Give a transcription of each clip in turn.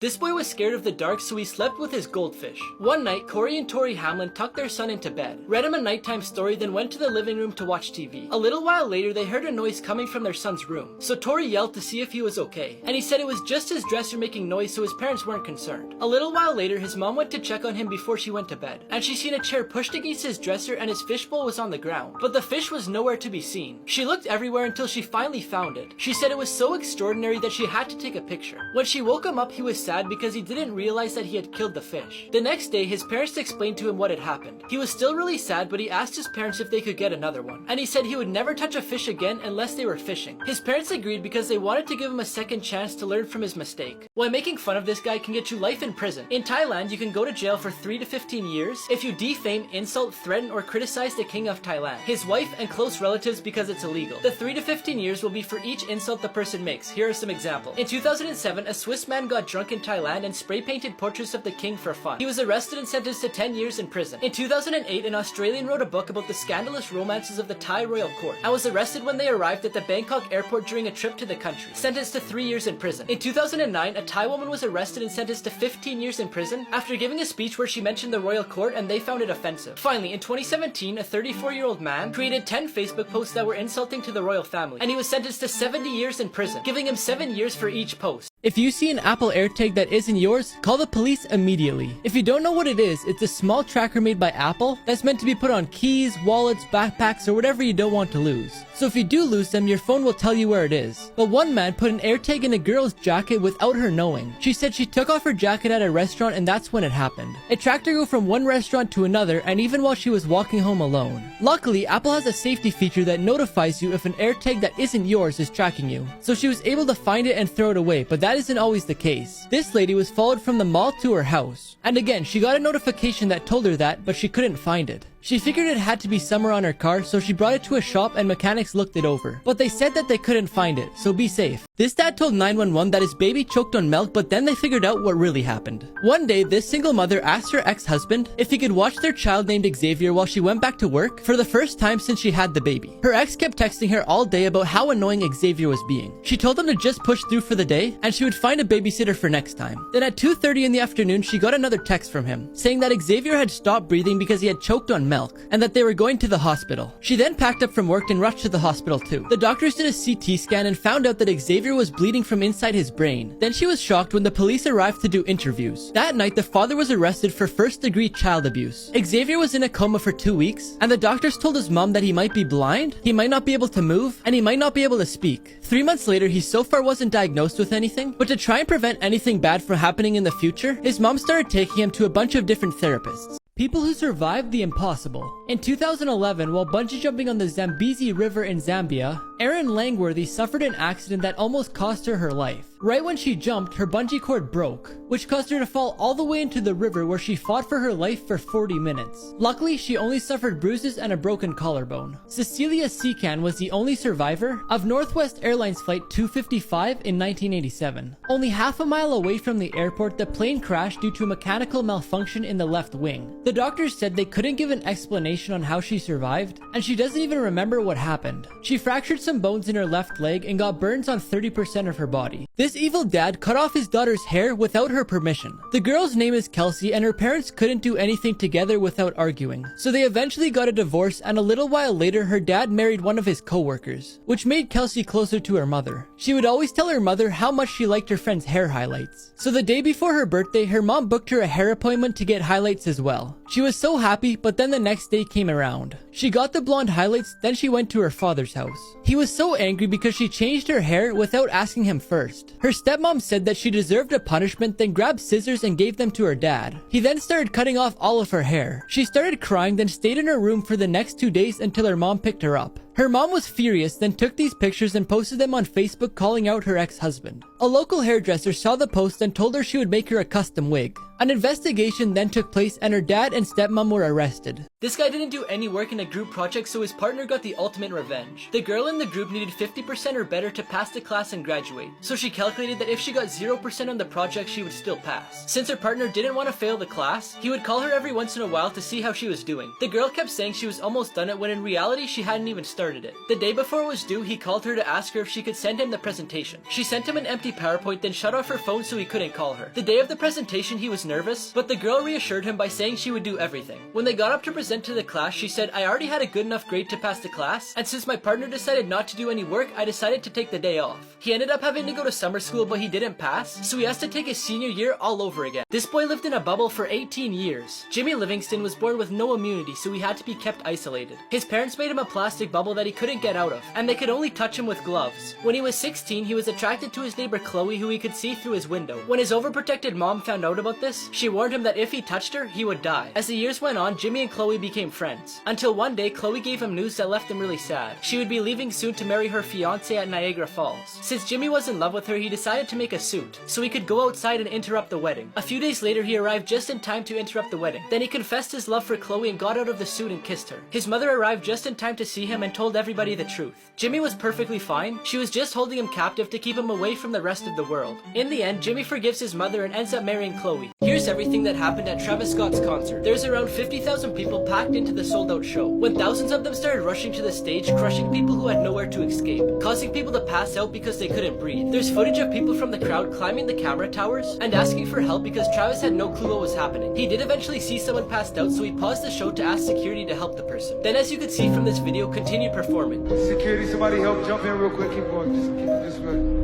This boy was scared of the dark, so he slept with his goldfish. One night, Corey and Tori Hamlin tucked their son into bed, read him a nighttime story, then went to the living room to watch TV. A little while later, they heard a noise coming from their son's room, so Tori yelled to see if he was okay, and he said it was just his dresser making noise, so his parents weren't concerned. A little while later, his mom went to check on him before she went to bed, and she seen a chair pushed against his dresser and his fishbowl was on the ground, but the fish was nowhere to be seen. She looked everywhere until she finally found it. She said it was so extraordinary that she had to take a picture. When she woke him up, he was sad because he didn't realize that he had killed the fish. The next day, his parents explained to him what had happened. He was still really sad, but he asked his parents if they could get another one, and he said he would never touch a fish again unless they were fishing. His parents agreed because they wanted to give him a second chance to learn from his mistake. While making fun of this guy can get you life in prison. In Thailand, you can go to jail for 3 to 15 years if you defame, insult, threaten, or criticize the king of Thailand, his wife, and close relatives because it's illegal. The 3 to 15 years will be for each insult the person makes. Here are some examples. In 2007, a Swiss man got drunk in Thailand and spray-painted portraits of the king for fun. He was arrested and sentenced to 10 years in prison. In 2008, an Australian wrote a book about the scandalous romances of the Thai royal court and was arrested when they arrived at the Bangkok airport during a trip to the country, sentenced to 3 years in prison. In 2009, a Thai woman was arrested and sentenced to 15 years in prison after giving a speech where she mentioned the royal court and they found it offensive. Finally, in 2017, a 34-year-old man created 10 Facebook posts that were insulting to the royal family, and he was sentenced to 70 years in prison, giving him 7 years for each post. If you see an Apple AirTag that isn't yours, call the police immediately. If you don't know what it is, it's a small tracker made by Apple that's meant to be put on keys, wallets, backpacks, or whatever you don't want to lose. So if you do lose them, your phone will tell you where it is. But one man put an AirTag in a girl's jacket without her knowing. She said she took off her jacket at a restaurant and that's when it happened. It tracked her go from one restaurant to another, and even while she was walking home alone. Luckily, Apple has a safety feature that notifies you if an AirTag that isn't yours is tracking you. So she was able to find it and throw it away, but that isn't always the case. This lady was followed from the mall to her house. And again, she got a notification that told her that, but she couldn't find it. She figured it had to be somewhere on her car, so she brought it to a shop and mechanics looked it over. But they said that they couldn't find it, so be safe. This dad told 911 that his baby choked on milk, but then they figured out what really happened. One day, this single mother asked her ex-husband if he could watch their child named Xavier while she went back to work for the first time since she had the baby. Her ex kept texting her all day about how annoying Xavier was being. She told him to just push through for the day, and she would find a babysitter for next time. Then at 2:30 in the afternoon, she got another text from him, saying that Xavier had stopped breathing because he had choked on milk, and that they were going to the hospital. She then packed up from work and rushed to the hospital too. The doctors did a CT scan and found out that Xavier was bleeding from inside his brain. Then she was shocked when the police arrived to do interviews. That night, the father was arrested for first-degree child abuse. Xavier was in a coma for 2 weeks, and the doctors told his mom that he might be blind, he might not be able to move, and he might not be able to speak. 3 months later, he so far wasn't diagnosed with anything, but to try and prevent anything bad from happening in the future, his mom started taking him to a bunch of different therapists. People who survived the impossible. In 2011, while bungee jumping on the Zambezi River in Zambia, Erin Langworthy suffered an accident that almost cost her her life. Right when she jumped, her bungee cord broke, which caused her to fall all the way into the river where she fought for her life for 40 minutes. Luckily, she only suffered bruises and a broken collarbone. Cecilia Secan was the only survivor of Northwest Airlines Flight 255 in 1987. Only half a mile away from the airport, the plane crashed due to a mechanical malfunction in the left wing. The doctors said they couldn't give an explanation on how she survived, and she doesn't even remember what happened. She fractured some bones in her left leg and got burns on 30% of her body. This evil dad cut off his daughter's hair without her permission. The girl's name is Kelsey, and her parents couldn't do anything together without arguing. So they eventually got a divorce, and a little while later, her dad married one of his co-workers, which made Kelsey closer to her mother. She would always tell her mother how much she liked her friend's hair highlights. So the day before her birthday, her mom booked her a hair appointment to get highlights as well. She was so happy, but then the next day came around. She got the blonde highlights, then she went to her father's house. He was so angry because she changed her hair without asking him first. Her stepmom said that she deserved a punishment, then grabbed scissors and gave them to her dad. He then started cutting off all of her hair. She started crying, then stayed in her room for the next 2 days until her mom picked her up. Her mom was furious, then took these pictures and posted them on Facebook calling out her ex-husband. A local hairdresser saw the post and told her she would make her a custom wig. An investigation then took place and her dad and stepmom were arrested. This guy didn't do any work in a group project, so his partner got the ultimate revenge. The girl in the group needed 50% or better to pass the class and graduate, so she calculated that if she got 0% on the project, she would still pass. Since her partner didn't want to fail the class, he would call her every once in a while to see how she was doing. The girl kept saying she was almost done it when in reality she hadn't even started. started it. The day before it was due, he called her to ask her if she could send him the presentation. She sent him an empty PowerPoint, then shut off her phone so he couldn't call her. The day of the presentation, he was nervous, but the girl reassured him by saying she would do everything. When they got up to present to the class, she said, "I already had a good enough grade to pass the class, and since my partner decided not to do any work, I decided to take the day off." He ended up having to go to summer school, but he didn't pass, so he has to take his senior year all over again. This boy lived in a bubble for 18 years. Jimmy Livingston was born with no immunity, so he had to be kept isolated. His parents made him a plastic bubble that he couldn't get out of, and they could only touch him with gloves. When he was 16, he was attracted to his neighbor Chloe, who he could see through his window. When his overprotected mom found out about this, she warned him that if he touched her, he would die. As the years went on, Jimmy and Chloe became friends, until one day Chloe gave him news that left him really sad. She would be leaving soon to marry her fiancé at Niagara Falls. Since Jimmy was in love with her, he decided to make a suit, so he could go outside and interrupt the wedding. A few days later, he arrived just in time to interrupt the wedding. Then he confessed his love for Chloe and got out of the suit and kissed her. His mother arrived just in time to see him and told everybody the truth. Jimmy was perfectly fine. She was just holding him captive to keep him away from the rest of the world. In the end, Jimmy forgives his mother and ends up marrying Chloe. Here's everything that happened at Travis Scott's concert. There's around 50,000 people packed into the sold-out show, when thousands of them started rushing to the stage, crushing people who had nowhere to escape, causing people to pass out because they couldn't breathe. There's footage of people from the crowd climbing the camera towers and asking for help because Travis had no clue what was happening. He did eventually see someone passed out, so he paused the show to ask security to help the person. Then, as you could see from this video, continued performing. Security, somebody help, jump in real quick, keep going, just keep it this way.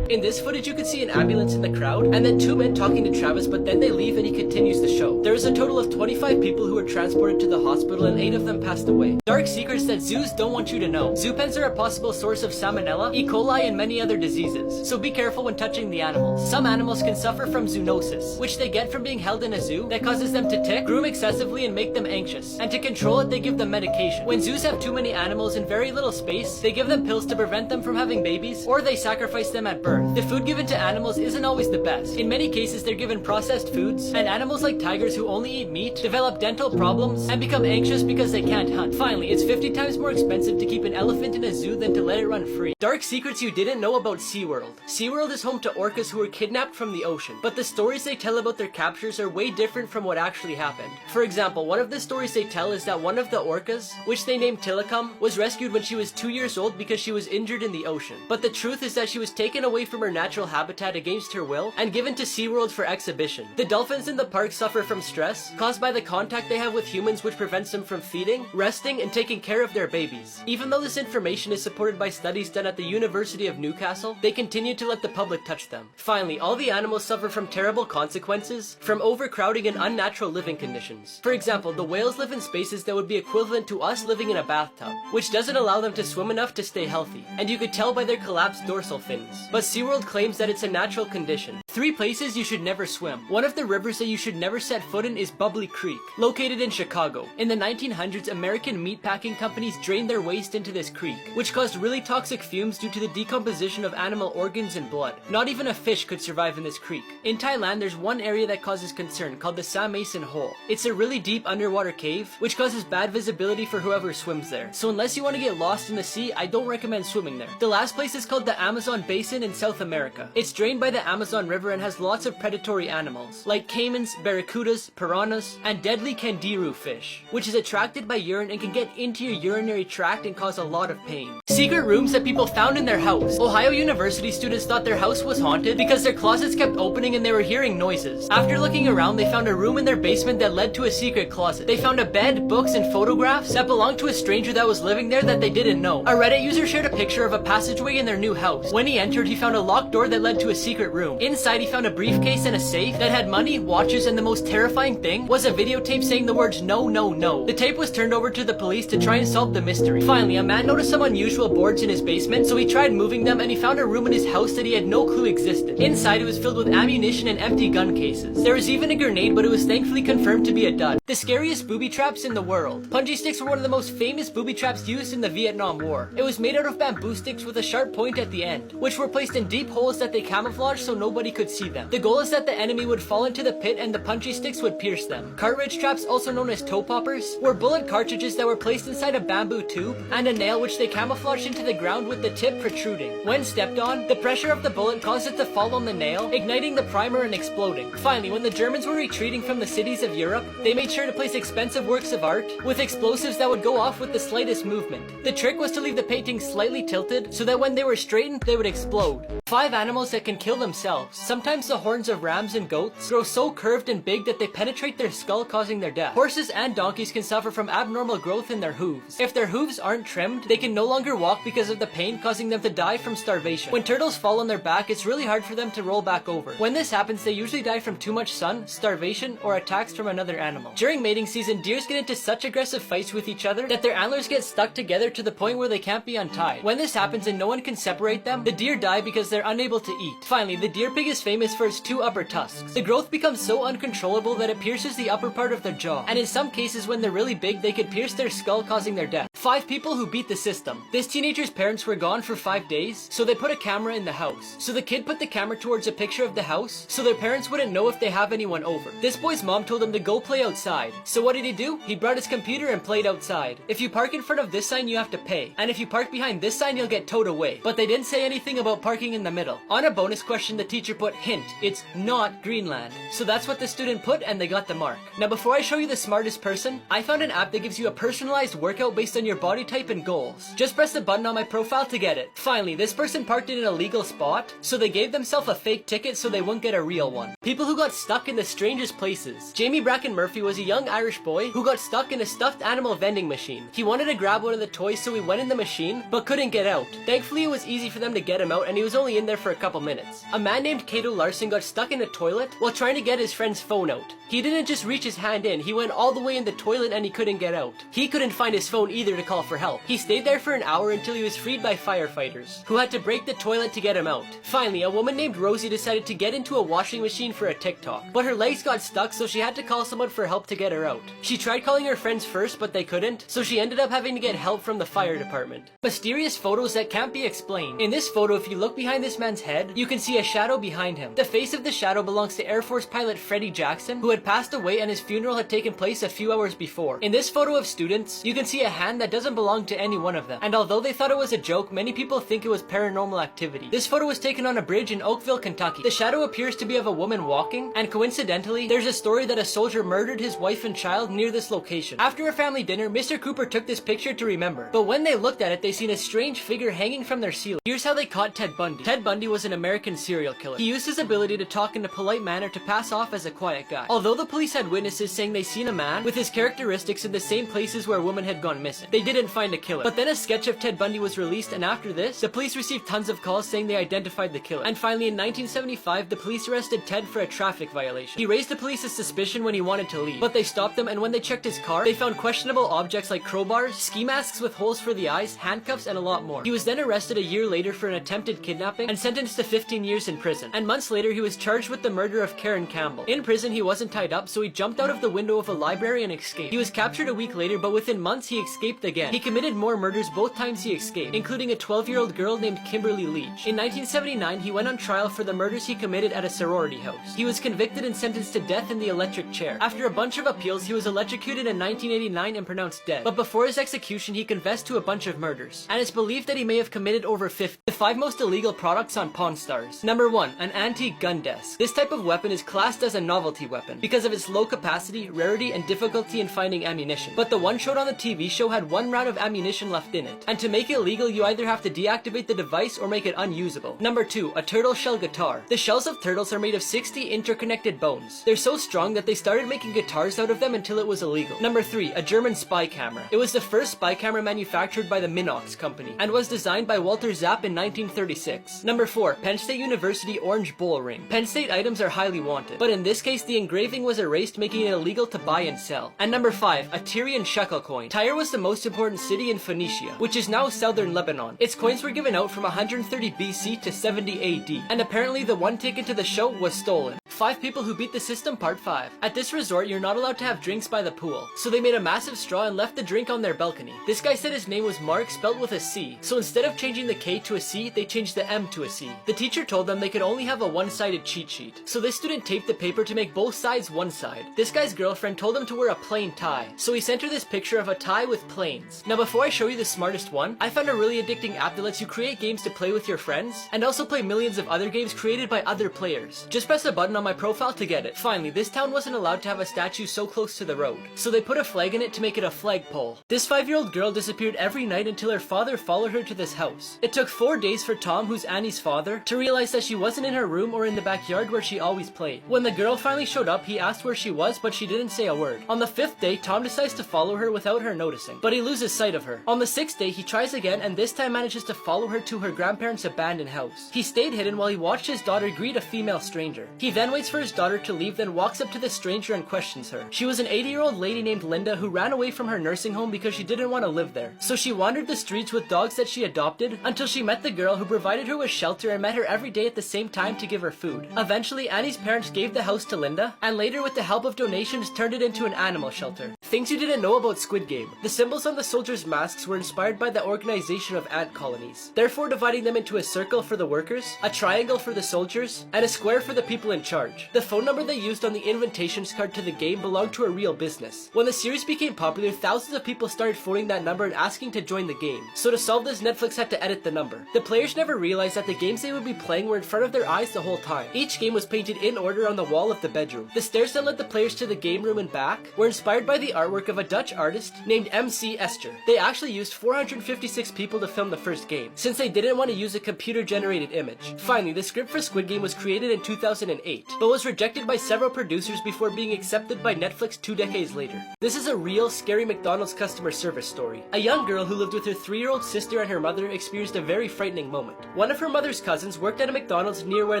In this footage, you could see an ambulance in the crowd, and then two men talking to Travis, but then they leave and he continues the show. There is a total of 25 people who were transported to the hospital, and 8 of them passed away. Dark secrets that zoos don't want you to know. Zoo pens are a possible source of salmonella, E. coli, and many other diseases, so be careful when touching the animals. Some animals can suffer from zoonosis, which they get from being held in a zoo that causes them to tick, groom excessively, and make them anxious. And to control it, they give them medication. When zoos have too many animals in very little space, they give them pills to prevent them from having babies, or they sacrifice them at birth. The food given to animals isn't always the best. In many cases, they're given processed foods, and animals like tigers who only eat meat develop dental problems and become anxious because they can't hunt. Finally, it's 50 times more expensive to keep an elephant in a zoo than to let it run free. Dark secrets you didn't know about SeaWorld. SeaWorld is home to orcas who were kidnapped from the ocean, but the stories they tell about their captures are way different from what actually happened. For example, one of the stories they tell is that one of the orcas, which they named Tillicum, was rescued when she was 2 years old because she was injured in the ocean. But the truth is that she was taken away from her natural habitat against her will and given to SeaWorld for exhibition. The dolphins in the park suffer from stress caused by the contact they have with humans, which prevents them from feeding, resting, and taking care of their babies. Even though this information is supported by studies done at the University of Newcastle, they continue to let the public touch them. Finally, all the animals suffer from terrible consequences from overcrowding and unnatural living conditions. For example, the whales live in spaces that would be equivalent to us living in a bathtub, which doesn't allow them to swim enough to stay healthy, and you could tell by their collapsed dorsal fins. But SeaWorld claims that it's a natural condition. 3 places you should never swim. One of the rivers that you should never set foot in is Bubbly Creek, located in Chicago. In the 1900s, American meatpacking companies drained their waste into this creek, which caused really toxic fumes due to the decomposition of animal organs and blood. Not even a fish could survive in this creek. In Thailand, there's one area that causes concern called the Sa Mason Hole. It's a really deep underwater cave, which causes bad visibility for whoever swims there. So unless you want to get lost in the sea, I don't recommend swimming there. The last place is called the Amazon Basin in South America. It's drained by the Amazon River and has lots of predatory animals, like caimans, barracudas, piranhas, and deadly candiru fish, which is attracted by urine and can get into your urinary tract and cause a lot of pain. Secret rooms that people found in their house. Ohio University students thought their house was haunted because their closets kept opening and they were hearing noises. After looking around, they found a room in their basement that led to a secret closet. They found a bed, books, and photographs that belonged to a stranger that was living there that they didn't know. A Reddit user shared a picture of a passageway in their new house. When he entered, he found a locked door that led to a secret room. Inside, he found a briefcase and a safe that had money, watches, and the most terrifying thing was a videotape saying the words "no, no, no." The tape was turned over to the police to try and solve the mystery. Finally, a man noticed some unusual boards in his basement, so he tried moving them and he found a room in his house that he had no clue existed. Inside, it was filled with ammunition and empty gun cases. There was even a grenade, but it was thankfully confirmed to be a dud. The scariest booby traps in the world. Punji sticks were one of the most famous booby traps used in the Vietnam War. It was made out of bamboo sticks with a sharp point at the end, which were placed in in deep holes that they camouflage so nobody could see them. The goal is that the enemy would fall into the pit and the punchy sticks would pierce them. Cartridge traps, also known as toe poppers, were bullet cartridges that were placed inside a bamboo tube and a nail which they camouflaged into the ground with the tip protruding. When stepped on, the pressure of the bullet caused it to fall on the nail, igniting the primer and exploding. Finally, when the Germans were retreating from the cities of Europe, they made sure to place expensive works of art with explosives that would go off with the slightest movement. The trick was to leave the paintings slightly tilted so that when they were straightened, they would explode. 5 animals that can kill themselves. Sometimes the horns of rams and goats grow so curved and big that they penetrate their skull, causing their death. Horses and donkeys can suffer from abnormal growth in their hooves. If their hooves aren't trimmed, they can no longer walk because of the pain, causing them to die from starvation. When turtles fall on their back, it's really hard for them to roll back over. When this happens, they usually die from too much sun, starvation, or attacks from another animal. During mating season, deers get into such aggressive fights with each other that their antlers get stuck together to the point where they can't be untied. When this happens and no one can separate them, the deer die because they're unable to eat. Finally, the deer pig is famous for its 2 upper tusks. The growth becomes so uncontrollable that it pierces the upper part of their jaw, and in some cases when they're really big, they could pierce their skull, causing their death. 5 people who beat the system. This teenager's parents were gone for 5 days, so they put a camera in the house. So the kid put the camera towards a picture of the house, so their parents wouldn't know if they have anyone over. This boy's mom told him to go play outside. So what did he do? He brought his computer and played outside. If you park in front of this sign, you have to pay. And if you park behind this sign, you'll get towed away. But they didn't say anything about parking in the middle. On a bonus question, the teacher put, hint, it's not Greenland. So that's what the student put, and they got the mark. Now before I show you the smartest person, I found an app that gives you a personalized workout based on your body type and goals. Just press the button on my profile to get it. Finally, this person parked in an illegal spot, so they gave themselves a fake ticket so they won't get a real one. People who got stuck in the strangest places. Jamie Bracken Murphy was a young Irish boy who got stuck in a stuffed animal vending machine. He wanted to grab one of the toys, so he went in the machine, but couldn't get out. Thankfully, it was easy for them to get him out, and he was only in there for a couple minutes. A man named Cato Larson got stuck in a toilet while trying to get his friend's phone out. He didn't just reach his hand in, he went all the way in the toilet and he couldn't get out. He couldn't find his phone either to call for help. He stayed there for an hour until he was freed by firefighters, who had to break the toilet to get him out. Finally, a woman named Rosie decided to get into a washing machine for a TikTok, but her legs got stuck, so she had to call someone for help to get her out. She tried calling her friends first, but they couldn't, so she ended up having to get help from the fire department. Mysterious photos that can't be explained. In this photo, if you look behind this man's head, you can see a shadow behind him. The face of the shadow belongs to Air Force pilot Freddie Jackson, who had passed away and his funeral had taken place a few hours before. In this photo of students, you can see a hand that doesn't belong to any one of them. And although they thought it was a joke, many people think it was paranormal activity. This photo was taken on a bridge in Oakville, Kentucky. The shadow appears to be of a woman walking, and coincidentally, there's a story that a soldier murdered his wife and child near this location. After a family dinner, Mr. Cooper took this picture to remember. But when they looked at it, they seen a strange figure hanging from their ceiling. Here's how they caught Ted Bundy. Ted Bundy was an American serial killer. He used his ability to talk in a polite manner to pass off as a quiet guy. Although the police had witnesses saying they seen a man with his characteristics in the same places where a woman had gone missing, they didn't find a killer. But then a sketch of Ted Bundy was released, and after this, the police received tons of calls saying they identified the killer. And finally, in 1975, the police arrested Ted for a traffic violation. He raised the police's suspicion when he wanted to leave, but they stopped him, and when they checked his car, they found questionable objects like crowbars, ski masks with holes for the eyes, handcuffs, and a lot more. He was then arrested a year later for an attempted kidnapping and sentenced to 15 years in prison. And months later, he was charged with the murder of Karen Campbell. In prison, he wasn't tied up, so he jumped out of the window of a library and escaped. He was captured a week later, but within months, he escaped again. He committed more murders both times he escaped, including a 12-year-old girl named Kimberly Leach. In 1979, he went on trial for the murders he committed at a sorority house. He was convicted and sentenced to death in the electric chair. After a bunch of appeals, he was electrocuted in 1989 and pronounced dead. But before his execution, he confessed to a bunch of murders, and it's believed that he may have committed over 50. The 5 most illegal products on Pawn Stars. Number 1. An antique gun desk. This type of weapon is classed as a novelty weapon because of its low capacity, rarity, and difficulty in finding ammunition. But the one showed on the TV show had 1 round of ammunition left in it, and to make it legal, you either have to deactivate the device or make it unusable. Number 2. A turtle shell guitar. The shells of turtles are made of 60 interconnected bones. They're so strong that they started making guitars out of them until it was illegal. Number 3. A German spy camera. It was the first spy camera manufactured by the Minox company and was designed by Walter Zapp in 1936. Number 4. Penn State University orange bowl ring. Penn State items are highly wanted, but in this case the engraving was erased, making it illegal to buy and sell. And number 5. A Tyrian shekel coin. Tyre was the most important city in Phoenicia, which is now southern Lebanon. Its coins were given out from 130 BC to 70 AD, and apparently the one taken to the show was stolen. 5 People Who Beat the System Part 5. At this resort, you're not allowed to have drinks by the pool, so they made a massive straw and left the drink on their balcony. This guy said his name was Mark, spelt with a C, so instead of changing the K to a C, they changed the M to a C. The teacher told them they could only have a one-sided cheat sheet, so this student taped the paper to make both sides one side. This guy's girlfriend told him to wear a plain tie, so he sent her this picture of a tie with planes. Now before I show you the smartest one, I found a really addicting app that lets you create games to play with your friends, and also play millions of other games created by other players. Just press a button on my profile to get it. Finally, this town wasn't allowed to have a statue so close to the road, so they put a flag in it to make it a flagpole. This 5-year-old girl disappeared every night until her father followed her to this house. It took 4 days for Tom, who's Annie's father, to realize that she wasn't in her room or in the backyard where she always played. When the girl finally showed up, he asked where she was, but she didn't say a word. On the 5th day, Tom decides to follow her without her noticing, but he loses sight of her. On the 6th day, he tries again and this time manages to follow her to her grandparents' abandoned house. He stayed hidden while he watched his daughter greet a female stranger. He then waits for his daughter to leave, then walks up to the stranger and questions her. She was an 80-year-old lady named Linda who ran away from her nursing home because she didn't want to live there. So she wandered the streets with dogs that she adopted until she met the girl who provided her with shelter and met her every day at the same time to give her food. Eventually, Annie's parents gave the house to Linda, and later with the help of donations turned it into an animal shelter. Things you didn't know about Squid Game. The symbols on the soldiers' masks were inspired by the organization of ant colonies, therefore dividing them into a circle for the workers, a triangle for the soldiers, and a square for the people in charge. The phone number they used on the invitations card to the game belonged to a real business. When the series became popular, thousands of people started phoning that number and asking to join the game. So to solve this, Netflix had to edit the number. The players never realized that the games they would be playing were in front of their eyes the whole time. Each game was painted in order on the wall of the bedroom. The stairs that led the players to the game room and back were inspired by the artwork of a Dutch artist named MC Esther. They actually used 456 people to film the first game, since they didn't want to use a computer-generated image. Finally, the script for Squid Game was created in 2008, but was rejected by several producers before being accepted by Netflix 2 decades later. This is a real, scary McDonald's customer service story. A young girl who lived with her 3-year-old sister and her mother experienced a very frightening moment. One of her mother's cousins worked at a McDonald's near where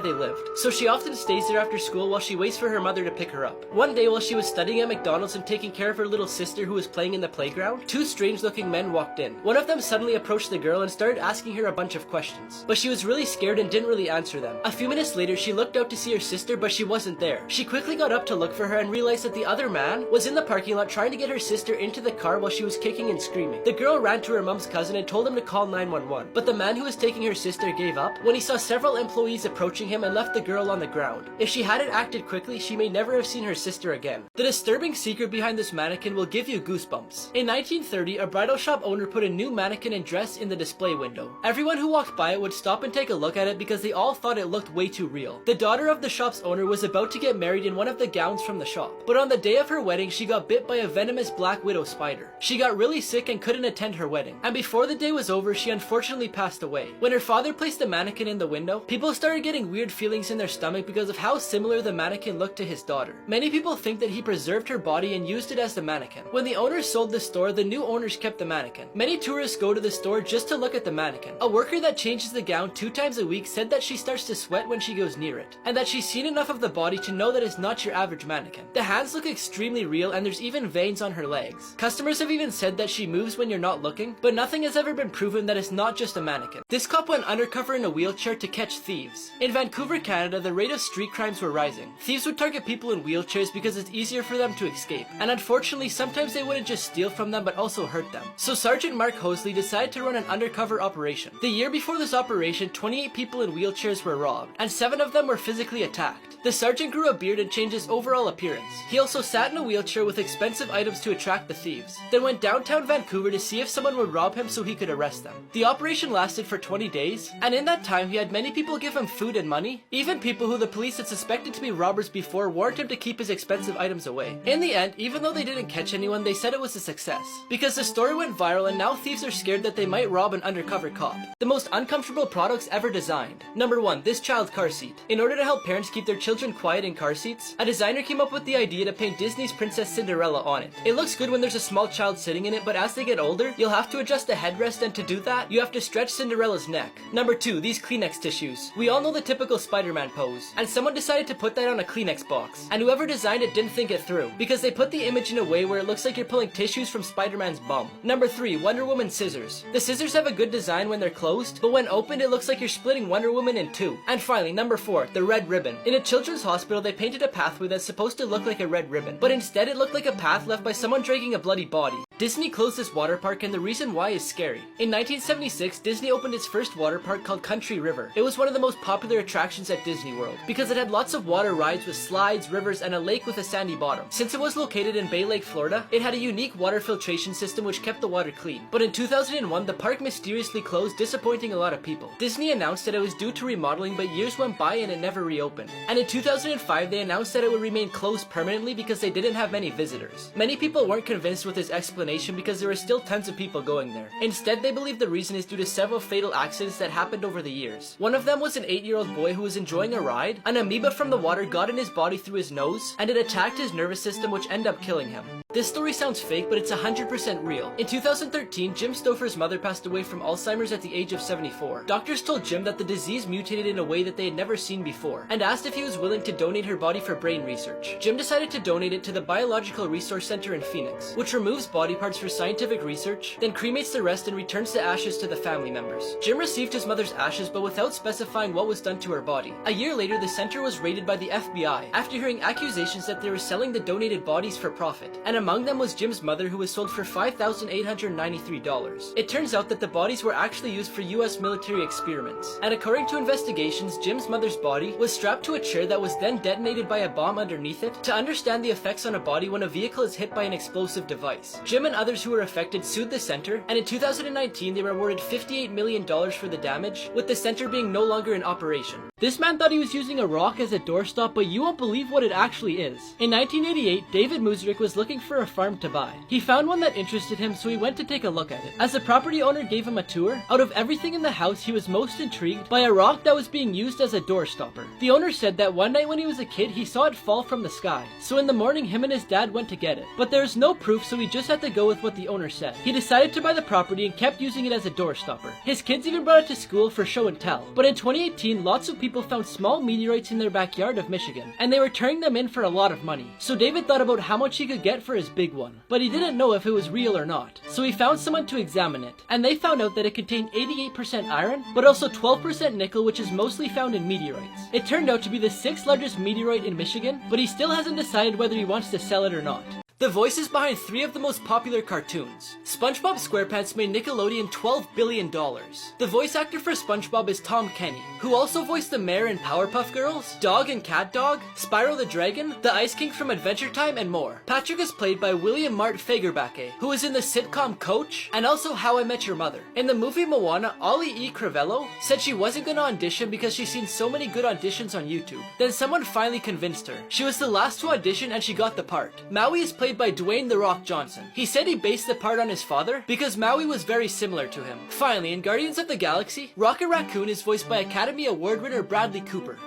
they lived, so she often stays there after school while she waits for her mother to pick her up. One day while she was studying at McDonald's and taking care of her little sister who was playing in the playground, 2 strange-looking men walked in. One of them suddenly approached the girl and started asking her a bunch of questions, but she was really scared and didn't really answer them. A few minutes later, she looked out to see her sister, but she wasn't there. She quickly got up to look for her and realized that the other man was in the parking lot trying to get her sister into the car while she was kicking and screaming. The girl ran to her mom's cousin and told him to call 911, but the man who was taking her sister gave up when he saw several employees approaching him and left the girl on the ground. If she hadn't acted quickly, she may never have seen her sister again. The disturbing secret behind this mannequin will give you goosebumps. In 1930, a bridal shop owner put a new mannequin and dress in the display window. Everyone who walked by it would stop and take a look at it because they all thought it looked way too real. The daughter of the shop's owner was about to get married in one of the gowns from the shop, but on the day of her wedding, she got bit by a venomous black widow spider. She got really sick and couldn't attend her wedding, and before the day was over, she unfortunately passed away. When her father placed the mannequin in the window, people started getting weird feelings in their stomach because of how similar the mannequin looked to his daughter. Many people think that he preserved her body and used it as the mannequin. When the owners sold the store, the new owners kept the mannequin. Many tourists go to the store just to look at the mannequin. A worker that changes the gown 2 times a week said that she starts to sweat when she goes near it, and that she's seen enough of the body to know that it's not your average mannequin. The hands look extremely real and there's even veins on her legs. Customers have even said that she moves when you're not looking, but nothing has ever been proven that it's not just a mannequin. This cop went undercover in a wheelchair to catch thieves. In Vancouver, Canada, the rate of street crimes were rising. Thieves would target people in wheelchairs because it's easier for them to escape, and unfortunately sometimes they wouldn't just steal from them but also hurt them. So Sergeant Mark Hosley decided to run an undercover operation. The year before this operation, 28 people in wheelchairs were robbed, and 7 of them were physically attacked. The sergeant grew a beard and changed his overall appearance. He also sat in a wheelchair with expensive items to attract the thieves, then went downtown Vancouver to see if someone would rob him so he could arrest them. The operation lasted for 20 days, and in that time he had many people give him food and money. Even people who the police had suspected to be robbers before warned him to keep his expensive items away. In the end, even though they didn't catch anyone, they said it was a success, because the story went viral and now thieves are scared that they might rob an undercover cop. The most uncomfortable products ever designed. Number 1, this child car seat. In order to help parents keep their children quiet in car seats, a designer came up with the idea to paint Disney's Princess Cinderella on it. It looks good when there's a small child sitting in it, but as they get older, you'll have to adjust the headrest, and to do that, you have to stretch Cinderella's neck. Number 2, these Kleenex tissues. We all know the typical Spider-Man pose, and someone decided to put that on a Kleenex box, and whoever designed it didn't think it through, because they put the image in a way where it looks like you're pulling tissues from Spider-Man's bum. Number 3. Wonder Woman scissors. The scissors have a good design when they're closed, but when opened it looks like you're splitting Wonder Woman in two. And finally, number 4. The red ribbon. In a children's hospital, they painted a pathway that's supposed to look like a red ribbon, but instead it looked like a path left by someone dragging a bloody body. Disney closed this water park, and the reason why is scary. In 1976, Disney opened its first water park called Country River. It was one of the most popular attractions at Disney World because it had lots of water rides with slides, rivers, and a lake with a sandy bottom. Since it was located in Bay Lake, Florida, it had a unique water filtration system which kept the water clean. But in 2001, the park mysteriously closed, disappointing a lot of people. Disney announced that it was due to remodeling, but years went by and it never reopened. And in 2005, they announced that it would remain closed permanently because they didn't have many visitors. Many people weren't convinced with his explanation because there were still tons of people going there. Instead, they believe the reason is due to several fatal accidents that happened over the years. One of them was an 8-year-old boy who was enjoying a ride. An amoeba from the water got in his body through his nose, and it attacked his nervous system, which ended up killing him. This story sounds fake, but it's 100% real. In 2013, Jim Stouffer's mother passed away from Alzheimer's at the age of 74. Doctors told Jim that the disease mutated in a way that they had never seen before, and asked if he was willing to donate her body for brain research. Jim decided to donate it to the Biological Resource Center in Phoenix, which removes body parts for scientific research, then cremates the rest and returns the ashes to the family members. Jim received his mother's ashes, but without specifying what was done to her body. A year later, the center was raided by the FBI after hearing accusations that they were selling the donated bodies for profit, and among them was Jim's mother, who was sold for $5,893. It turns out that the bodies were actually used for US military experiments, and according to investigations, Jim's mother's body was strapped to a chair that was then detonated by a bomb underneath it to understand the effects on a body when a vehicle is hit by an explosive device. Jim and others who were affected sued the center, and in 2019 they were awarded $58 million for the damage, with the center being no longer in operation. This man thought he was using a rock as a doorstop, but you won't believe what it actually is. In 1988, David Musrick was looking for a farm to buy. He found one that interested him, so he went to take a look at it. As the property owner gave him a tour, out of everything in the house, he was most intrigued by a rock that was being used as a door stopper. The owner said that one night when he was a kid, he saw it fall from the sky. So in the morning, him and his dad went to get it. But there's no proof, so he just had to go with what the owner said. He decided to buy the property and kept using it as a door stopper. His kids even brought it to school for show and tell. But in 2018, lots of people found small meteorites in their backyard of Michigan, and they were turning them in for a lot of money. So David thought about how much he could get for his big one, but he didn't know if it was real or not. So he found someone to examine it, and they found out that it contained 88% iron, but also 12% nickel, which is mostly found in meteorites. It turned out to be the 6th largest meteorite in Michigan, but he still hasn't decided whether he wants to sell it or not. The voices behind 3 of the most popular cartoons. SpongeBob SquarePants made Nickelodeon $12 billion. The voice actor for SpongeBob is Tom Kenny, who also voiced the mayor in Powerpuff Girls, Dog and Cat Dog, Spyro the Dragon, the Ice King from Adventure Time, and more. Patrick is played by William Mart Fagerbacke, who is in the sitcom Coach, and also How I Met Your Mother. In the movie Moana, Ollie E. Crivello said she wasn't gonna audition because she's seen so many good auditions on YouTube. Then someone finally convinced her. She was the last to audition and she got the part. Maui is played by Dwayne "The Rock" Johnson. He said he based the part on his father because Maui was very similar to him. Finally, in Guardians of the Galaxy, Rocket Raccoon is voiced by Academy Award winner Bradley Cooper.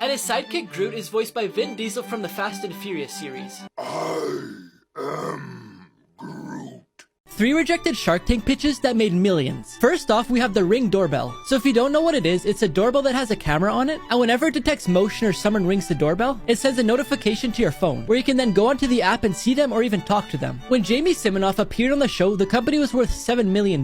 And his sidekick Groot is voiced by Vin Diesel from the Fast and Furious series. I am Groot. 3 rejected Shark Tank pitches that made millions. First off, we have the Ring doorbell. So if you don't know what it is, it's a doorbell that has a camera on it, and whenever it detects motion or someone rings the doorbell, it sends a notification to your phone, where you can then go onto the app and see them or even talk to them. When Jamie Siminoff appeared on the show, the company was worth $7 million.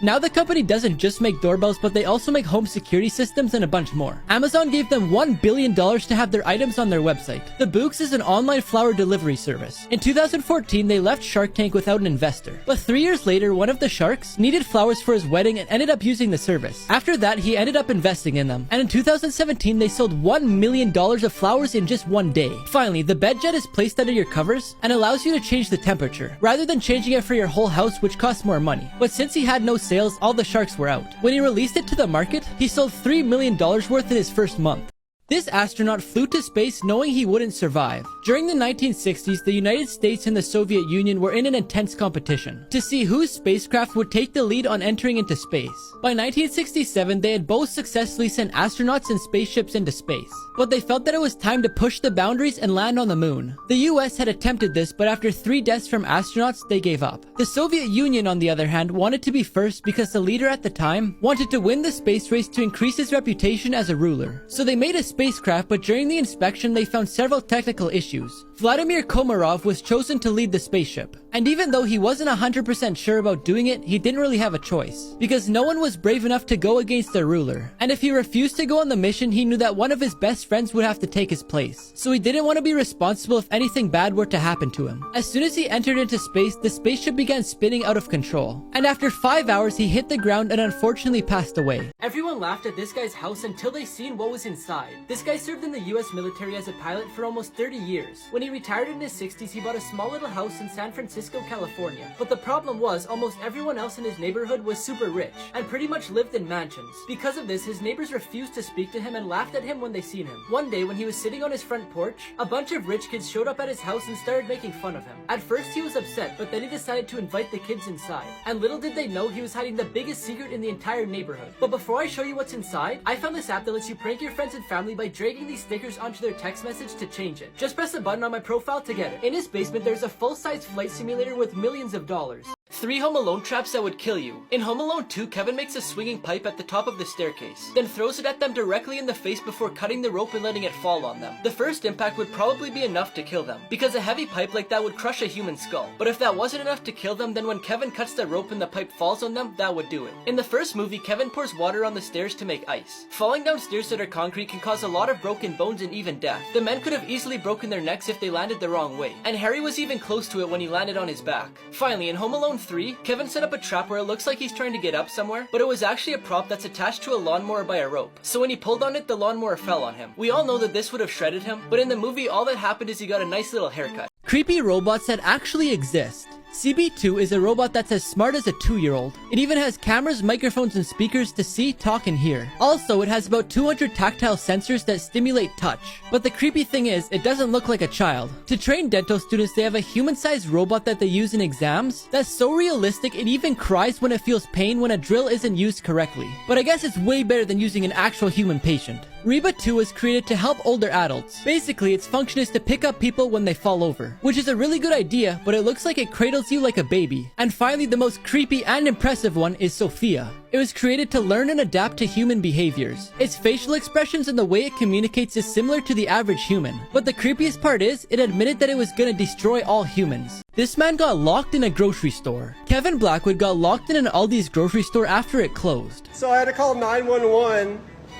Now the company doesn't just make doorbells, but they also make home security systems and a bunch more. Amazon gave them $1 billion to have their items on their website. The Books is an online flower delivery service. In 2014, they left Shark Tank without an investor. But 3 years later, one of the sharks needed flowers for his wedding and ended up using the service. After that, he ended up investing in them. And in 2017, they sold $1 million of flowers in just one day. Finally, the bed jet is placed under your covers and allows you to change the temperature, rather than changing it for your whole house, which costs more money. But since he had no sales, all the sharks were out. When he released it to the market, he sold $3 million worth in his first month. This astronaut flew to space knowing he wouldn't survive. During the 1960s, the United States and the Soviet Union were in an intense competition to see whose spacecraft would take the lead on entering into space. By 1967, they had both successfully sent astronauts and spaceships into space, but they felt that it was time to push the boundaries and land on the moon. The US had attempted this, but after 3 deaths from astronauts, they gave up. The Soviet Union, on the other hand, wanted to be first because the leader at the time wanted to win the space race to increase his reputation as a ruler. So they made a spacecraft, but during the inspection they found several technical issues. Vladimir Komarov was chosen to lead the spaceship, and even though he wasn't 100% sure about doing it, he didn't really have a choice, because no one was brave enough to go against their ruler, and if he refused to go on the mission, he knew that one of his best friends would have to take his place, so he didn't want to be responsible if anything bad were to happen to him. As soon as he entered into space, the spaceship began spinning out of control, and after 5 hours he hit the ground and unfortunately passed away. Everyone laughed at this guy's house until they seen what was inside. This guy served in the US military as a pilot for almost 30 years. When he retired in his 60s, he bought a small little house in San Francisco, California. But the problem was, almost everyone else in his neighborhood was super rich, and pretty much lived in mansions. Because of this, his neighbors refused to speak to him and laughed at him when they seen him. One day, when he was sitting on his front porch, a bunch of rich kids showed up at his house and started making fun of him. At first, he was upset, but then he decided to invite the kids inside. And little did they know, he was hiding the biggest secret in the entire neighborhood. But before I show you what's inside, I found this app that lets you prank your friends and family by dragging these stickers onto their text message to change it. Just press a button on my profile to get it. In his basement, there's a full-size flight simulator with millions of dollars. 3 Home Alone traps that would kill you. In Home Alone 2, Kevin makes a swinging pipe at the top of the staircase, then throws it at them directly in the face before cutting the rope and letting it fall on them. The first impact would probably be enough to kill them, because a heavy pipe like that would crush a human skull. But if that wasn't enough to kill them, then when Kevin cuts the rope and the pipe falls on them, that would do it. In the first movie, Kevin pours water on the stairs to make ice. Falling down stairs that are concrete can cause a lot of broken bones and even death. The men could have easily broken their necks if they landed the wrong way, and Harry was even close to it when he landed on his back. Finally, in Home Alone 3, Kevin set up a trap where it looks like he's trying to get up somewhere, but it was actually a prop that's attached to a lawnmower by a rope. So when he pulled on it, the lawnmower fell on him. We all know that this would have shredded him, but in the movie, all that happened is he got a nice little haircut. Creepy robots that actually exist. CB2 is a robot that's as smart as a 2-year-old. It even has cameras, microphones, and speakers to see, talk, and hear. Also, it has about 200 tactile sensors that stimulate touch. But the creepy thing is, it doesn't look like a child. To train dental students, they have a human-sized robot that they use in exams that's so realistic it even cries when it feels pain when a drill isn't used correctly. But I guess it's way better than using an actual human patient. Reba 2 was created to help older adults. Basically, its function is to pick up people when they fall over, which is a really good idea, but it looks like it cradles you like a baby. And finally, the most creepy and impressive one is Sophia. It was created to learn and adapt to human behaviors. Its facial expressions and the way it communicates is similar to the average human. But the creepiest part is, it admitted that it was gonna destroy all humans. This man got locked in a grocery store. Kevin Blackwood got locked in an Aldi's grocery store after it closed. So I had to call 911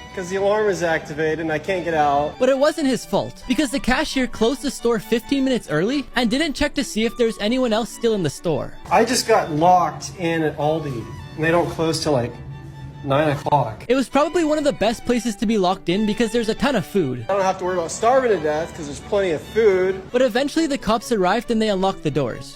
because the alarm is activated and I can't get out. But it wasn't his fault, because the cashier closed the store 15 minutes early and didn't check to see if there was anyone else still in the store. I just got locked in at Aldi and they don't close till like 9 o'clock. It was probably one of the best places to be locked in because there's a ton of food. I don't have to worry about starving to death because there's plenty of food. But eventually the cops arrived and they unlocked the doors.